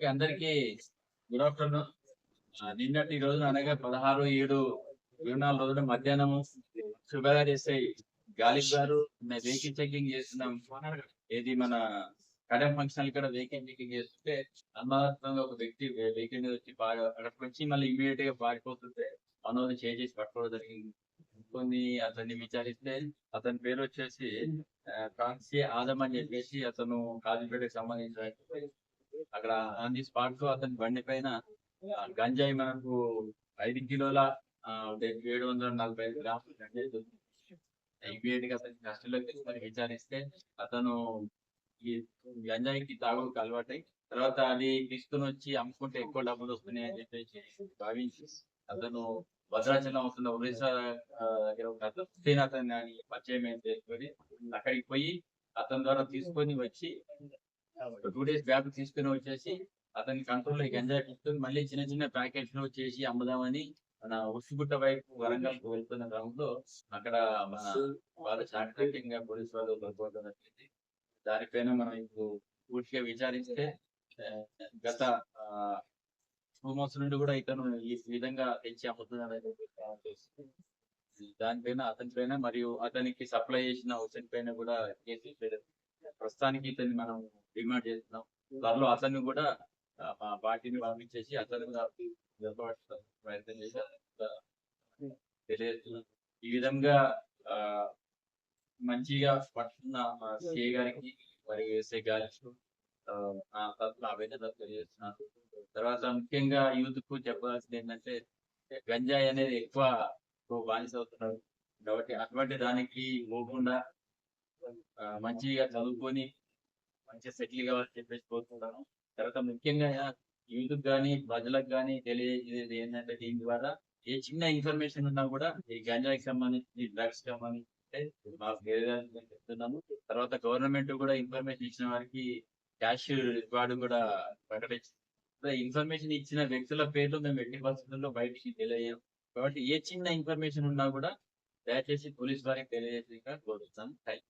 Okay, అందరికి good afternoon. నిన్నటి రోజున అనగా 16/7/24 రోజున మధ్యాహ్నం శుభగారు ఎస్ఐ గాలిబ్ గారు వెహికల్ చెకింగ్ చేస్తున్నాం. ఏది మన కడెం ఫంక్షన్ ఇక్కడ వెహికల్ చెకింగ్ చేస్తుంటే అనుమానాస్పదంగా ఒక వ్యక్తి వెహికల్ మీద వచ్చి బాగా అక్కడికి వచ్చి మళ్ళీ ఇమీడియట్ గా పారిపోతుంటే మనోని చేసి పట్టుకోవడం జరిగింది. కొన్ని అతన్ని విచారిస్తే అతని పేరు వచ్చేసి కాన్సీ ఆదం అని చెప్పేసి అతను కాజీపేటకి సంబంధించిన అక్కడ ఆన్ ది స్పాట్ లో అతని బండి పైన గంజాయి మనకు 5 కిలోల 745 గ్రాములు గంజాయి దొరికింది. ఇమీడియట్ గా అతని కస్టడీలోకి తీసుకొని విచారిస్తే అతను ఈ గంజాయికి తాగుడుకు అలవాటై తర్వాత అది తీసుకుని వచ్చి అమ్ముకుంటే ఎక్కువ డబ్బులు వస్తున్నాయి అని చెప్పేసి భావించి అతను భద్రాచలం వస్తున్న ఒరిస్సా దగ్గర ఒక అతను పరిచయం చేసుకొని అక్కడికి పోయి అతని ద్వారా తీసుకొని వచ్చి 2 days బ్యాక్ తీసుకుని వచ్చేసి అతని కంట్రోల్ గంజాయి తీసుకొని మళ్ళీ చిన్న చిన్న ప్యాకెట్స్ లో చేసి అమ్ముదామని మన ఉసిగుట్ట వైపు వరంగల్ వెళ్తున్న క్రమంలో అక్కడ మన వాళ్ళు చాకచక్యంగా పోలీసు వాళ్ళు దొరకడం జరిగింది. దానిపైన మనం ఇప్పుడు పూర్తిగా విచారిస్తే గత 2 months నుండి కూడా ఇతను ఈ విధంగా తెచ్చి అమ్ముతున్నాడు. దానిపైన అతని పైన మరియు అతనికి సప్లై చేసిన హుసేన్ పైన కూడా కేసు ప్రస్తుతానికి ఇతన్ని మనం డిమాండ్ చేస్తున్నాం. త్వరలో అతన్ని కూడా మా పార్టీని పంపించేసి అతను ప్రయత్నం చేసి తెలియజేస్తున్నాం. ఈ విధంగా మంచిగా పడుతున్న సిఏ గారికి మరియు ఎస్ఐ గారికి ఆవేదన తెలియజేస్తున్నాను. తర్వాత ముఖ్యంగా యూత్ కు చెప్పాల్సింది ఏంటంటే గంజాయి అనేది ఎక్కువ బానిస అవుతున్నారు కాబట్టి అటువంటి దానికి పోకుండా మంచిగా చదువుకొని మంచిగా సెటిల్ కావాలని చెప్పేసి కోరుకుంటాను. తర్వాత ముఖ్యంగా యూత్ కానీ ప్రజలకు కానీ తెలియజేది ఏంటంటే దీని ద్వారా ఏ చిన్న ఇన్ఫర్మేషన్ ఉన్నా కూడా ఈ గంజాయికి సంబంధించి డ్రగ్స్ సంబంధించి మాకు చెప్తున్నాము. తర్వాత గవర్నమెంట్ కూడా ఇన్ఫర్మేషన్ ఇచ్చిన వారికి క్యాష్ రివార్డు కూడా ప్రకటించింది. ఇన్ఫర్మేషన్ ఇచ్చిన వ్యక్తుల పేర్లు మేము ఎట్టి పరిస్థితుల్లో బయటికి తెలియజేయం కాబట్టి ఏ చిన్న ఇన్ఫర్మేషన్ ఉన్నా కూడా దయచేసి పోలీస్ వారికి తెలియజేసి కోరుతాం. Thank you.